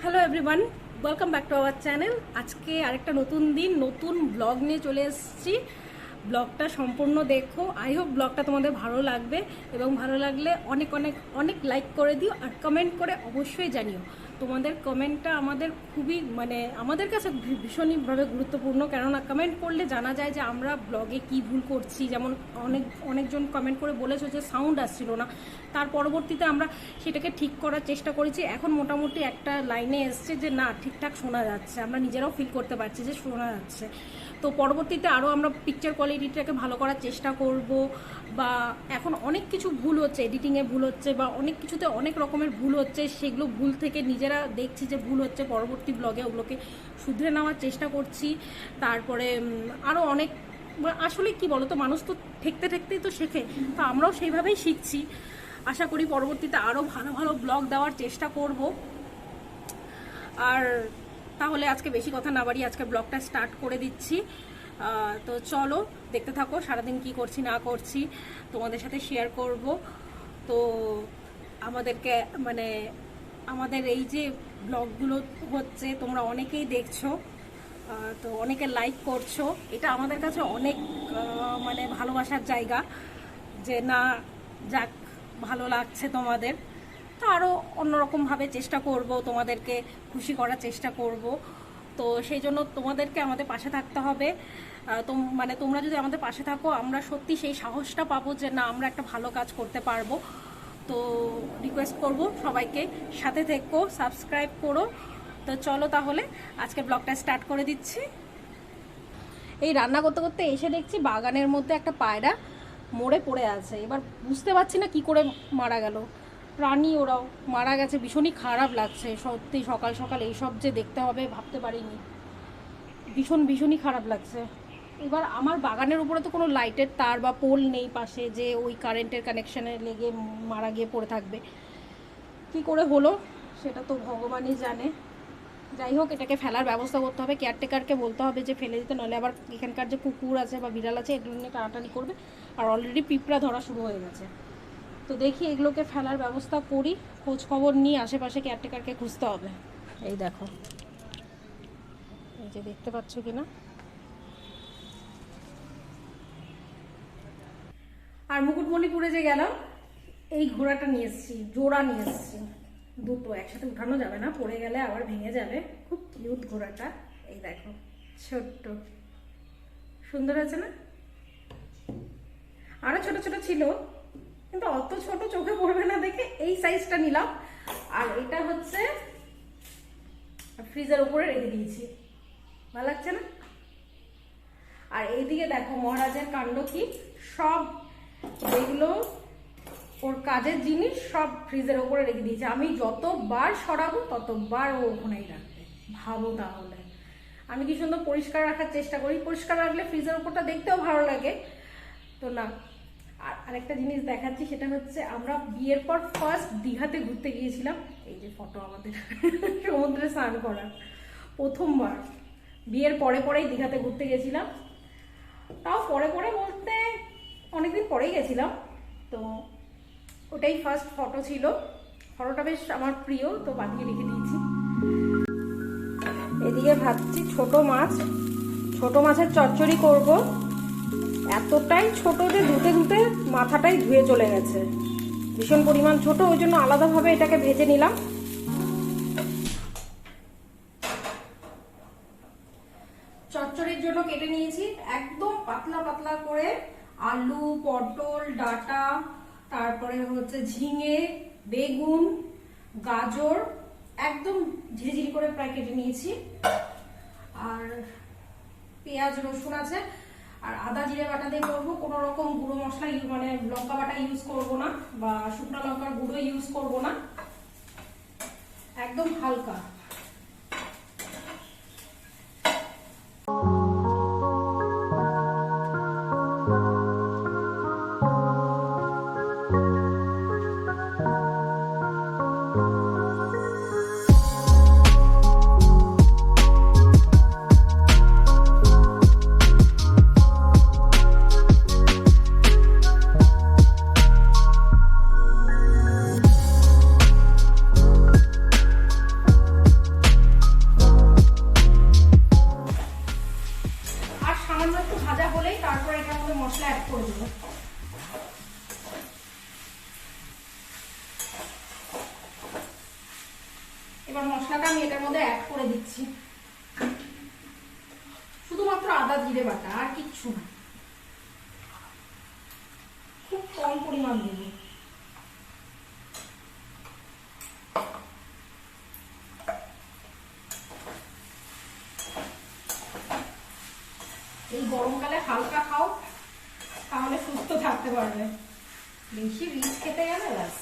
Hello everyone, welcome back to our channel. আজকে আরেকটা নতুন দিন, নতুন ব্লগ নিয়ে চলে এসেছি। ব্লগটা সম্পূর্ণ দেখো। আই হোপ ব্লগটা তোমাদের ভালো লাগবে এবং ভালো লাগলে অনেক অনেক অনেক লাইক করে দিও আর কমেন্ট করে অবশ্যই জানিও। তোমাদের কমেন্টটা আমাদের খুবই আমাদের কাছে ভীষণইভাবে গুরুত্বপূর্ণ, কেননা কমেন্ট করলে জানা যায় যে আমরা ব্লগে কি ভুল করছি। যেমন অনেকজন কমেন্ট করে বলেছো যে সাউন্ড আসছিল না, তার পরবর্তীতে আমরা সেটাকে ঠিক করার চেষ্টা করেছি। এখন মোটামুটি একটা লাইনে এসছে যে না, ঠিকঠাক শোনা যাচ্ছে, আমরা নিজেরাও ফিল করতে পারছি যে শোনা যাচ্ছে। তো পরবর্তীতে আরও আমরা পিকচার কোয়ালিটিটাকে ভালো করার চেষ্টা করব। বা এখন অনেক কিছু ভুল হচ্ছে, এডিটিংয়ে ভুল হচ্ছে বা অনেক কিছুতে অনেক রকমের ভুল হচ্ছে, সেগুলো ভুল থেকে নিজেরা দেখছি যে ভুল হচ্ছে, পরবর্তী ব্লগে ওগুলোকে শুধরে নেওয়ার চেষ্টা করছি। তারপরে আরও অনেক, আসলে কি বলো তো, মানুষ তো ঠেকতে ঠেকতেই তো শেখে, তো আমরাও সেইভাবেই শিখছি। আশা করি পরবর্তীতে আরও ভালো ভালো ব্লগ দেওয়ার চেষ্টা করব। আর তাহলে আজকে বেশি কথা না বাড়িয়ে আজকে ব্লগটা স্টার্ট করে দিচ্ছি। তো চলো দেখতে থাকো, সারাদিন কি করছি না করছি তোমাদের সাথে শেয়ার করব। তো আমাদেরকে আমাদের এই যে ব্লগগুলো হচ্ছে, তোমরা অনেকেই দেখছো, তো অনেকে লাইক করছো, এটা আমাদের কাছে অনেক ভালোবাসার জায়গা। যে না, যাক, ভালো লাগছে তোমাদের। তো আরও অন্যরকমভাবে চেষ্টা করব, তোমাদেরকে খুশি করার চেষ্টা করব। তো সেই জন্য তোমাদেরকে আমাদের পাশে থাকতে হবে। তোমরা যদি আমাদের পাশে থাকো, আমরা সত্যি সেই সাহসটা পাবো যে না, আমরা একটা ভালো কাজ করতে পারবো। তো রিকোয়েস্ট করব সবাইকে, সাথে থেকো, সাবস্ক্রাইব করো। তো চলো তাহলে আজকে ব্লগটা স্টার্ট করে দিচ্ছি। এই রান্না করতে করতে এসে দেখছি বাগানের মধ্যে একটা পায়রা মরে পড়ে আছে। এবার বুঝতে পারছি না কি করে মারা গেল। প্রাণী ওরাও মারা গেছে, ভীষণই খারাপ লাগছে সত্যি। সকাল সকাল এইসব যে দেখতে হবে ভাবতে পারিনি, ভীষণই খারাপ লাগছে। এবার আমার বাগানের উপরে তো কোনো লাইটের তার বা পোল নেই পাশে, যে ওই কারেন্টের কানেকশানে লেগে মারা গিয়ে পড়ে থাকবে। কি করে হলো সেটা তো ভগবানই জানে। যাই হোক, এটাকে ফেলার ব্যবস্থা করতে হবে, কেয়ারটেকারকে বলতে হবে যে ফেলে দিতে, নাহলে আবার এখানকার যে কুকুর আছে বা বিড়াল আছে এগুলো নিয়ে টানাটানি করবে। আর অলরেডি পিঁপড়া ধরা শুরু হয়ে গেছে। তো দেখি এগুলোকে ফেলার ব্যবস্থা করি, খোঁজ খবর নিয়ে আশেপাশে কেয়ারটেকারকে খুঁজতে হবে। এই দেখো, এই যে দেখতে পাচ্ছ কিনা। আর মুকুটমণিপুরে যে গেলাম, এই ঘোড়াটা নিয়ে এসেছি, জোড়া নিয়ে এসেছি। দুটো একসাথে উঠানো যাবে না, পড়ে গেলে আবার ভেঙে যাবে। খুব কিউট ঘোড়াটা, এই দেখো, ছোট্ট, সুন্দর আছে না? আরো ছোট ছোট ছিল, কিন্তু অত ছোট চোখে পড়বে না দেখে এই সাইজটা নিলাম। আর এটা হচ্ছে ফ্রিজের উপরে রেখে দিয়েছি, ভালো লাগছে না? আর এইদিকে দেখো মহারাজের কাণ্ড কি, সব যেগুলো ওর কাজের জিনিস সব ফ্রিজের ওপরে রেখে দিয়েছে। আমি যতবার সরাবো ততবার ও ওখানেই রাখবে। ভাবো তাহলে, আমি কি সুন্দর পরিষ্কার রাখার চেষ্টা করি। পরিষ্কার রাখলে ফ্রিজের ওপরটা দেখতেও ভালো লাগে, তো না। আর আরেকটা জিনিস দেখাচ্ছি, সেটা হচ্ছে আমরা বিয়ের পর ফার্স্ট দীঘাতে ঘুরতে গিয়েছিলাম। এই যে ফটো আমাদের সমুদ্রে স্নান করার প্রথমবার, বিয়ের পরে পরেই দীঘাতে ঘুরতে গেছিলাম। তাও পরে পরে বলতে অনেকদিন পরেই গেছিলাম, তো ওটাই ফার্স্ট ফটো ছিল। ফটোটা বেশ আমার প্রিয়, তো বাঁধিয়ে রেখে দিয়েছি। এদিকে ভাবছি ছোট মাছের চচ্চড়ি করব। এতটাই ছোট যে ধুতে ধুতে মাথাটাই ধুয়ে চলে গেছে, ভীষণ পরিমাণ ছোট, ওই জন্য আলাদাভাবে এটাকে ভেজে নিলাম। চচ্চড়ির জন্য কেটে নিয়েছি একদম পাতলা পাতলা করে আলু, পটল, ডাঁটা, তারপরে হচ্ছে ঝিঙে, বেগুন, গাজর, একদম ঝিরিঝিরি করে প্রায় কেটে নিয়েছি। আর পেঁয়াজ, রসুন আছে। আর আদা জিরে বাটা দিয়ে করবো, কোনো রকম গুঁড়ো মশলা লঙ্কা বাটা ইউজ করব না, বা শুকনো লঙ্কার গুঁড়ো ইউজ করব না, একদম হালকা। এবার মশলাটা আমি এটার মধ্যে অ্যাড করে দিচ্ছি, শুধুমাত্র আদা জিরে বাটা, আর কিচ্ছু না, খুব কম পরিমাণ দেব। এই গরমকালে হালকা খাও, তাহলে সুস্থ থাকতে পারবে। বেশি রিচ খেতে গেলে ব্যাস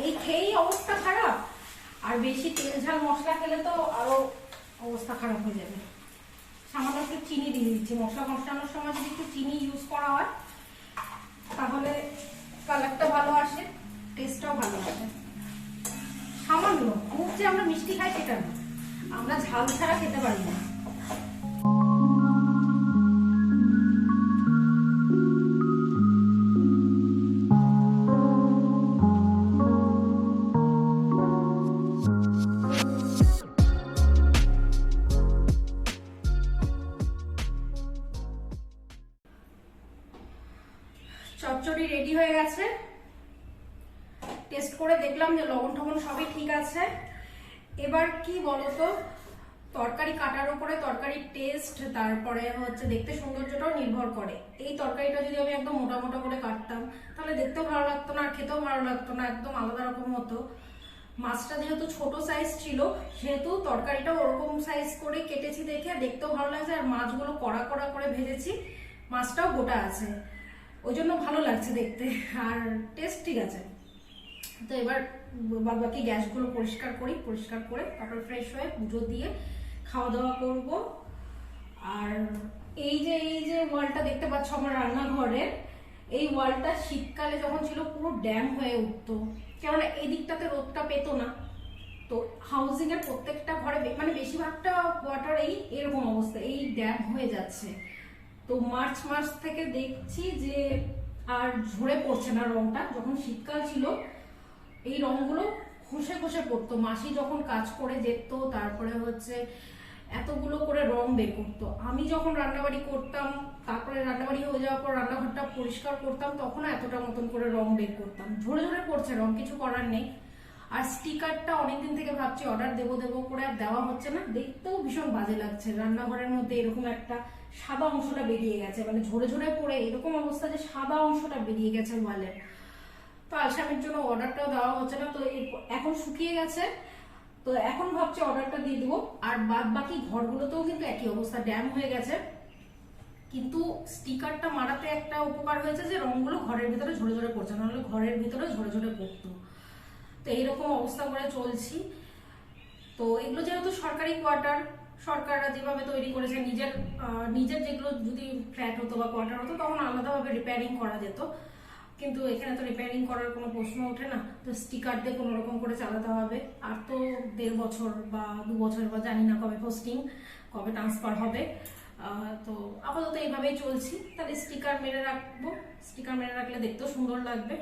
এই খেয়েই অবস্থা খারাপ, আর বেশি তেল ঝাল মশলা খেলে তো আরো অবস্থা খারাপ হয়ে যাবে। সামান্য একটু চিনি দিয়ে দিচ্ছি, মশলা কষানোর সময় যদি একটু চিনি ইউজ করা হয় তাহলে কালারটা ভালো আসে, টেস্টটাও ভালো আসে। সামান্য, খুব যে আমরা মিষ্টি খাই সেটা না, আমরা ঝাল ছাড়া খেতে পারি না। চচ্চড়ি রেডি হয়ে গেছে, টেস্ট করে দেখলাম যে লবণ টবণ সবই ঠিক আছে। এবার কি বলতো, তরকারি কাটার উপরে তরকারির টেস্ট, তারপরে হচ্ছে দেখতে সৌন্দর্যটাও নির্ভর করে। এই তরকারিটা যদি আমি একদম মোটা মোটা করে কাটতাম তাহলে দেখতেও ভালো লাগতো না, আর খেতেও ভালো লাগতো না, একদম আলাদা রকম হতো। মাছটা যেহেতু ছোট সাইজ ছিল সেহেতু তরকারিটা ওরকম সাইজ করে কেটেছি দেখে দেখতেও ভালো লাগছে, আর মাছগুলো কড়া কড়া করে ভেজেছি, মাছটাও গোটা আছে, ওই জন্য ভালো লাগছে দেখতে, আর টেস্ট ঠিক আছে। তো এবার বাদ বাকি গ্যাসগুলো পরিষ্কার করি, পরিষ্কার করে তারপর ফ্রেশ হয়ে পুজো দিয়ে খাওয়া দাওয়া করব। আর এই যে ওয়ালটা দেখতে পাচ্ছ আমার রান্নাঘরের, এই ওয়ালটা শীতকালে যখন ছিল পুরো ড্যাম হয়ে উঠতো, কেননা এই দিকটাতে রোদটা পেতো না। তো হাউজিং এর প্রত্যেকটা ঘরে মানে বেশিরভাগটা কোয়ার্টার এরকম অবস্থা, এই ড্যাম হয়ে যাচ্ছে। তো মার্চ মাস থেকে দেখছি যে আর ঝরে পড়ছে না রংটা। যখন শীতকাল ছিল এই রংগুলো খসে খসে পড়তো, মাসি যখন কাজ করে যেত তারপরে হচ্ছে এতগুলো করে রং বের করতো। আমি যখন রান্নাবাড়ি করতাম, তারপরে রান্নাবাড়ি হয়ে যাওয়ার পর রান্নাঘরটা পরিষ্কার করতাম, তখন এতটা মতন করে রং বের করতাম। ঝরে ঝরে পড়ছে রং, কিছু করার নেই। আর স্টিকারটা অনেকদিন থেকে ভাবছি অর্ডার দেবো করে আর দেওয়া হচ্ছে না, দেখতেও ভীষণ বাজে লাগছে। রান্নাঘরের মধ্যে এরকম একটা সাদা অংশটা বেরিয়ে গেছে, মানে ঝরে ঝরে পড়ে এরকম অবস্থা যে সাদা অংশটা বেরিয়ে গেছে ওয়ালের। তো আলসামের জন্য অর্ডারটাও দেওয়া হচ্ছে না। তো এখন শুকিয়ে গেছে, তো এখন ভাবছি অর্ডারটা দিয়ে দেবো। আর বাদ বাকি ঘরগুলোতেও কিন্তু একই অবস্থা, ড্যাম হয়ে গেছে। কিন্তু স্টিকারটা মারাতে একটা উপকার হয়েছে যে রংগুলো ঘরের ভিতরে ঝরে ঝরে পড়ছে, নাহলে ঘরের ভিতরে ঝরে ঝরে পড়তো। তো এইরকম অবস্থা করে চলছি। তো এগুলো যেহেতু সরকারি কোয়ার্টার, সরকাররা যেভাবে তৈরি করেছে, নিজের যেগুলো যদি ফ্ল্যাট হতো বা কোয়ার্টার হতো তখন আলাদাভাবে রিপেয়ারিং করা যেত, কিন্তু এখানে তো রিপেয়ারিং করার কোনো প্রশ্ন ওঠে না। তো স্টিকার দিয়ে কোনো রকম করে চালাতে হবে। আর তো 1.5 বছর বা 2 বছর বা জানি না কবে পোস্টিং, কবে ট্রান্সফার হবে। তো আপাতত এইভাবেই চলছি। তাহলে স্টিকার মেরে রাখবো, স্টিকার মেরে রাখলে দেখতেও সুন্দর লাগবে।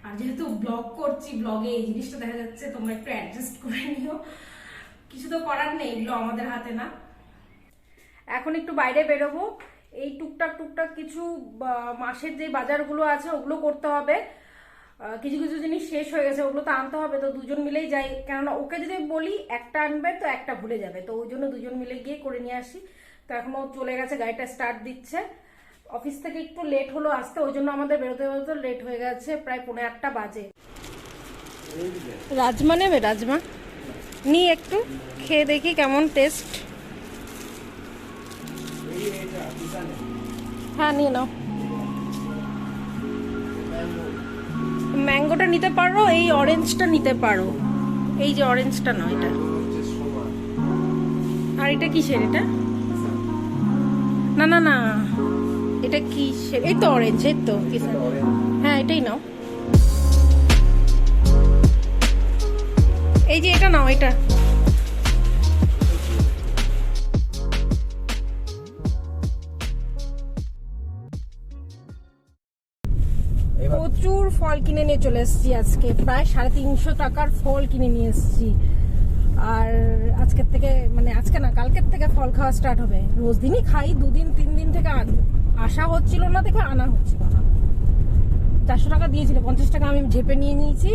আর যেহেতু ব্লগ করছি, ব্লগে এই জিনিসটা দেখা যাচ্ছে, তোমরা একটু অ্যাডজাস্ট করে নিও, কিছু তো করার নেই, এগুলো আমাদের হাতে না। এখন একটু বাইরে বেরোবো, এই টুকটাক কিছু মাসের যে বাজারগুলো আছে ওগুলো করতে হবে। কিছু কিছু জিনিস শেষ হয়ে গেছে, ওগুলো তো আনতে হবে। তো দুজন মিলেই যাই, কেননা ওকে যদি বলি একটা আনবে তো একটা ভুলে যাবে, তো ওই জন্য দুজন মিলে গিয়ে করে নিয়ে আসি। তো এখনো চলে গেছে, গাড়িটা স্টার্ট দিচ্ছে। অফিস থেকে একটু লেট হলো আসতে, ওই জন্য আমাদের বেরোতে বেরোতে লেট হয়ে গেছে, প্রায় 7:45 বাজে। রাজমা নেবে? রাজমা নিয়ে একটু খেয়ে দেখি কেমন টেস্ট। হ্যাঁ নিয়ে নাও। ম্যাঙ্গোটা নিতে পারো, এই অরেঞ্জটা নিতে পারো। এই যে অরেঞ্জটা নয়, এটা। আর এটা কিসের? এটা না না না, এটা কিসের? এই তো অরেঞ্জ, এই তো কিসের? হ্যাঁ এটাই নাও। এই যে এটা নাও, এটা। প্রচুর ফল কিনে নিয়ে চলে এসেছি আজকে, প্রায় 350 টাকার ফল কিনে নিয়ে এসেছি। আর আজকের থেকে, মানে আজকে না কালকের থেকে ফল খাওয়া স্টার্ট হবে। রোজ দিনই খাই, 2 দিন 3 দিন থেকে আসা হচ্ছিল না, দেখে আনা হচ্ছিল না। 400 টাকা দিয়েছিল, 50 টাকা আমি ঝেপে নিয়ে নিয়েছি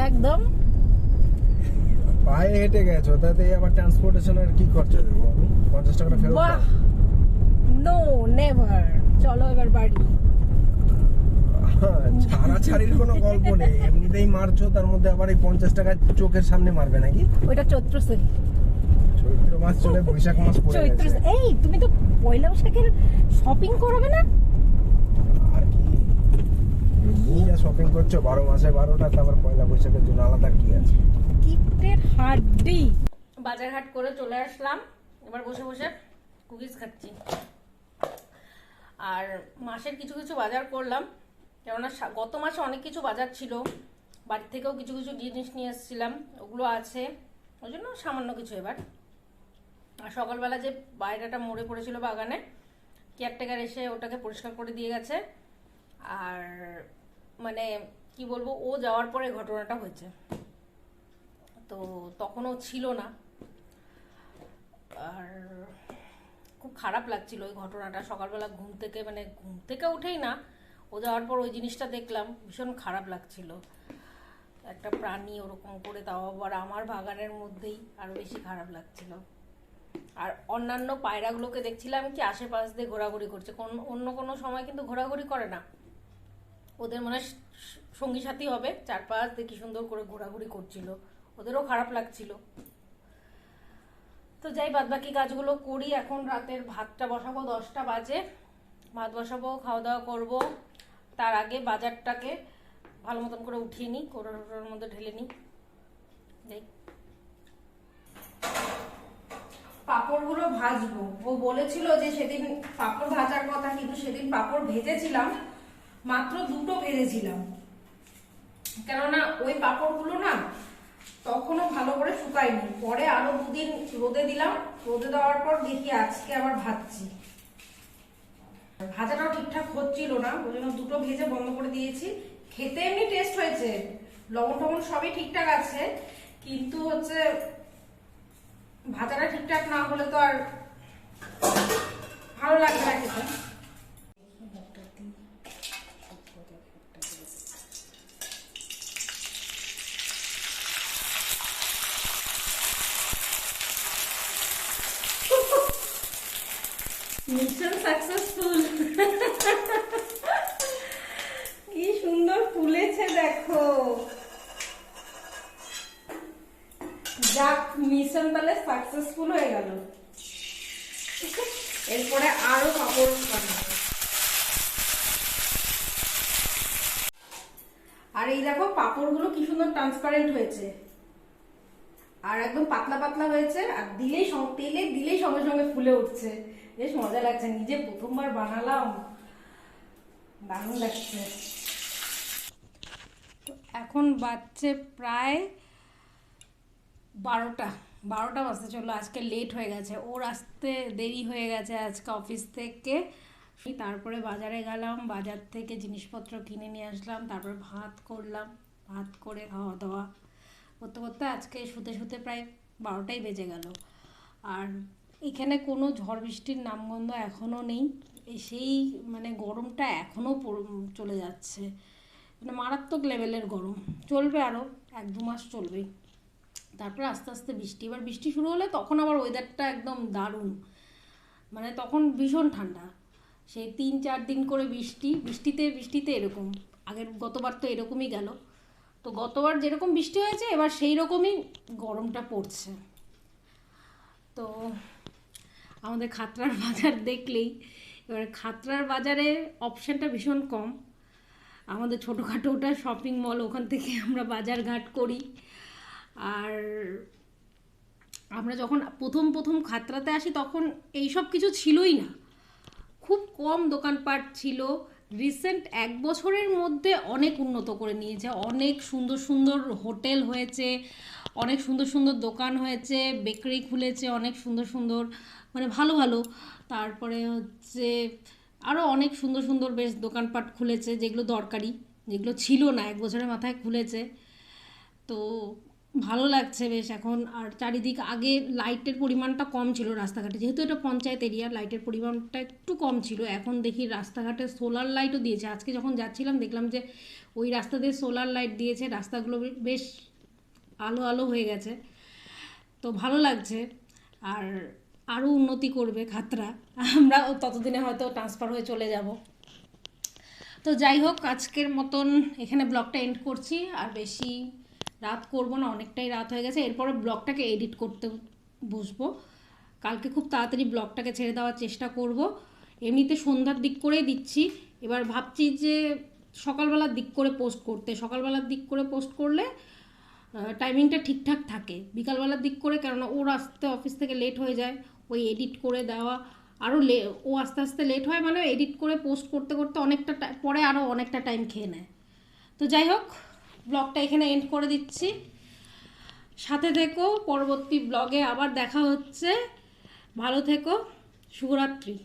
একদম। পায়ে হেঁটে গেছো, তাতে আবার ট্রান্সপোর্টেশনের কি খরচা দেবো আমি? 50 টাকাটা ফেরত দাও। No never. চলো এবার বাড়ি। ছাড়াছাড়ির কোনো গল্প নেই, এমনিতেই মারছো, তার মধ্যে আবার এই 50 টাকা চোখের সামনে মারবে নাকি? ওইটা চৈত্র সেল। চৈত্র মাস চলে বৈশাখ মাস পড়ে চৈত্র গেছে। এই তুমি তো পয়লা বৈশাখের শপিং করবে না? আর কি যা শপিং করছো 12 মাসে 12টা, তারপর পয়লা বৈশাখের জন্য আলাদা কি আছে? কিপ্টের হাড্ডি। বাজার হাট করে চলে আসলাম, এবার বসে বসে কুকিজ খাচ্ছি। আর মাসের কিছু কিছু বাজার করলাম, কেননা গত মাসে অনেক কিছু বাজার ছিল, বাড়ি থেকেও কিছু কিছু জিনিস নিয়ে এসেছিলাম, ওগুলো আছে, ওই জন্য সামান্য কিছু এবার। আর সকালবেলা যে বাইরেটা মরে পড়েছিল বাগানে, কেয়ারটেকার এসে ওটাকে পরিষ্কার করে দিয়ে গেছে। আর মানে কি বলবো, ও যাওয়ার পরে ঘটনাটা হয়েছে, তো তখনও ছিল না। আর খুব খারাপ লাগছিল ওই ঘটনাটা। সকালবেলা ঘুম থেকে উঠেই না, ও যাওয়ার পর ওই জিনিসটা দেখলাম, ভীষণ খারাপ লাগছিল। একটা প্রাণী ওরকম করে, তাও আবার আমার বাগানের মধ্যেই, আরো বেশি খারাপ লাগছিল। আর অন্যান্য পায়রাগুলোকে দেখছিলাম কি আশেপাশ দিয়ে ঘোরাঘুরি করছে, অন্য কোনো সময় কিন্তু ঘোরাঘুরি করে না। ওদের মনে হয় সঙ্গী সাথী হবে, চারপাশ দিয়ে কি সুন্দর করে ঘোরাঘুরি করছিল, ওদেরও খারাপ লাগছিল। তো যাই, বাদ বাকি কাজগুলো করি। এখন রাতের ভাতটা বসাবো, 10টা বাজে, ভাত বসাবো, খাওয়া দাওয়া করবো। তার আগে বাজারটাকে ভালো মতন করে উঠিয়ে নিই, কোটোর মধ্যে ঢেলে নিই। যাই, পাঁপড়গুলো ভাজবো। ও বলেছিল যে সেদিন পাঁপড় ভাজার কথা, কিন্তু সেদিন পাঁপড় ভেজেছিলাম, মাত্র 2টো ভেজেছিলাম, কেননা ওই পাঁপড়গুলো না তখনও ভালো করে শুকায়নি। পরে আরো 2 দিন রোদে দিলাম, রোদে দেওয়ার পর দেখি আজকে আবার ভাজছি। ভাজাটাও ঠিকঠাক হচ্ছিল না, ওই জন্য 2টো ভেজে বন্ধ করে দিয়েছি। খেতে এমনি টেস্ট হয়েছে, লবণ টবণ সবই ঠিকঠাক আছে, কিন্তু হচ্ছে ভাজাটা ঠিকঠাক না হলে তো আর ভালো লাগবে না খেতে। Mission successful. কি সুন্দর ফুলেছে দেখো। যাক, মিশন তাহলে সাকসেসফুল হয়ে গেল। এরপরে আরো পাপড় বানাবো। আর এই দেখো পাপড়গুলো কি সুন্দর ট্রান্সপারেন্ট হয়েছে, আর একদম পাতলা পাতলা হয়েছে, আর তেলে দিলেই সঙ্গে সঙ্গে ফুলে উঠছে। বেশ মজা লাগছে, নিজে প্রথমবার বানালাম, দারুণ লাগছে। তো এখন বাজছে প্রায় 12টা বাজতে চললো। আজকে লেট হয়ে গেছে, ওর আসতে দেরি হয়ে গেছে আজকে অফিস থেকে। তারপরে বাজারে গেলাম, বাজার থেকে জিনিসপত্র কিনে নিয়ে আসলাম, তারপরে ভাত করলাম, ভাত করে খাওয়া দাওয়া করতে করতে আজকে শুতে শুতে প্রায় 12টাই বেজে গেল। আর এখানে কোনো ঝড় বৃষ্টির নামগন্ধ এখনও নেই, সেই মানে গরমটা এখনও চলে যাচ্ছে, মানে মারাত্মক লেভেলের গরম। চলবে আরও 1-2 মাস চলবেই, তারপরে আস্তে আস্তে বৃষ্টি। এবার বৃষ্টি শুরু হলে তখন আবার ওয়েদারটা একদম দারুণ, মানে তখন ভীষণ ঠান্ডা। সেই 3-4 দিন করে বৃষ্টিতে এরকম। গতবার তো এরকমই গেল, তো গতবার যেরকম বৃষ্টি হয়েছে এবার সেই রকমই গরমটা পড়ছে। তো আমাদের খাতড়ার বাজার দেখলেই, এবার খাতড়ার বাজারে অপশানটা ভীষণ কম। আমাদের ছোটোখাটো ওটা শপিং মল, ওখান থেকে আমরা বাজার ঘাট করি। আর আমরা যখন প্রথম খাতড়াতে আসি তখন এইসব কিছু ছিলই না, খুব কম দোকানপাট ছিল। রিসেন্ট 1 বছরের মধ্যে অনেক উন্নত করে নিয়েছে, অনেক সুন্দর সুন্দর হোটেল হয়েছে, অনেক সুন্দর সুন্দর দোকান হয়েছে, বেকারি খুলেছে অনেক সুন্দর সুন্দর, মানে ভালো ভালো। তারপরে হচ্ছে আরও অনেক সুন্দর সুন্দর বেশ দোকানপাট খুলেছে, যেগুলো দরকারি, যেগুলো ছিল না 1 বছরের মাথায় খুলেছে। তো ভালো লাগছে বেশ এখন। আর চারিদিক আগে লাইটের পরিমাণটা কম ছিল রাস্তাঘাটে, যেহেতু এটা পঞ্চায়েত এরিয়া, লাইটের পরিমাণটা একটু কম ছিল। এখন দেখি রাস্তাঘাটে সোলার লাইটও দিয়েছে। আজকে যখন যাচ্ছিলাম দেখলাম যে ওই রাস্তা দিয়ে সোলার লাইট দিয়েছে, রাস্তাগুলো বেশ আলো আলো হয়ে গেছে, তো ভালো লাগছে। আর আরও উন্নতি করবে খাতরা, আমরা ততদিনে হয়তো ট্রান্সফার হয়ে চলে যাব। তো যাই হোক, আজকের মতন এখানে ব্লগটা এন্ড করছি। আর বেশি রাত করব না, অনেকটাই রাত হয়ে গেছে। এরপরে ব্লগটাকে এডিট করতে বসবো। কালকে খুব তাড়াতাড়ি ব্লগটাকে ছেড়ে দেওয়ার চেষ্টা করব। এমনিতে সন্ধ্যার দিক করেই দিচ্ছি, এবার ভাবছি যে সকালবেলার দিক করে পোস্ট করতে। সকালবেলার দিক করে পোস্ট করলে টাইমিংটা ঠিকঠাক থাকে। বিকালবেলার দিক করে, কেননা ওর আসতে অফিস থেকে লেট হয়ে যায়, ওই এডিট করে দেওয়া আরও ও আস্তে আস্তে লেট হয়, মানে এডিট করে পোস্ট করতে করতে অনেকটা পরে আরও অনেকটা টাইম খেয়ে নেয়। তো যাই হোক, ব্লগটা এখানে এন্ড করে দিচ্ছি। সাথে থেকো, পরবর্তী ব্লগে আবার দেখা হচ্ছে। ভালো থেকো, শুভরাত্রি।